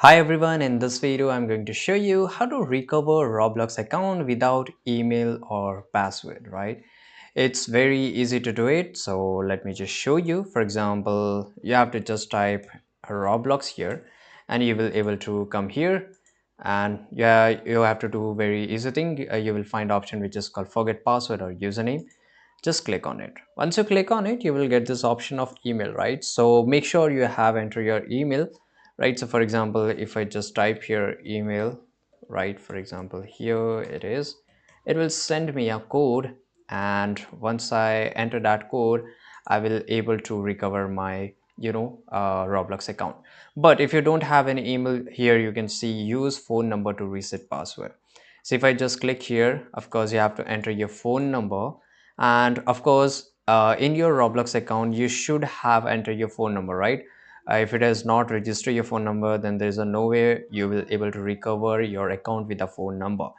Hi everyone, in this video I'm going to show you how to recover Roblox account without email or password, right? It's very easy to do it, so let me just show you. For example, you have to just type Roblox here and you will able to come here, and yeah, you have to do very easy thing. You will find option which is called forget password or username. Just click on it. Once you click on it, you will get this option of email, right? So make sure you have enter your email, right? So for example, if I just type here email, right, for example, here it is, it will send me a code, and once I enter that code, I will able to recover my Roblox account. But if you don't have any email, here you can see use phone number to reset password. So if I just click here, of course you have to enter your phone number, and of course in your Roblox account you should have entered your phone number, right? If it has not registered your phone number, then there is a no way you will able to recover your account with a phone number.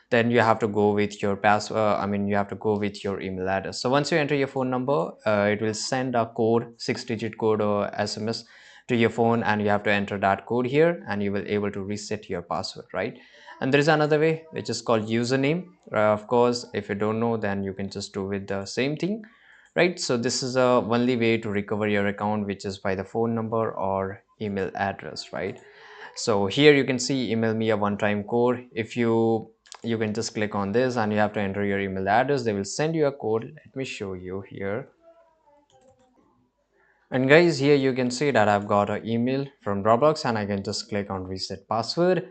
Then you have to go with your password. You have to go with your email address. So once you enter your phone number, it will send a code, 6-digit code or SMS to your phone, and you have to enter that code here, and you will able to reset your password, right? And there is another way which is called username. Of course, if you don't know, then you can just do with the same thing, right? So this is a only way to recover your account, which is by the phone number or email address, right? So here you can see email me a one-time code. If you can just click on this and you have to enter your email address. They will send you a code. Let me show you here. And guys, here you can see that I've got an email from Roblox, and I can just click on reset password,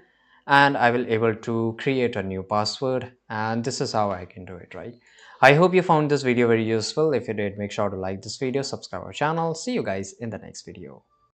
and I will able to create a new password, and this is how I can do it, right? I hope you found this video very useful. If you did, make sure to like this video, subscribe our channel. See you guys in the next video.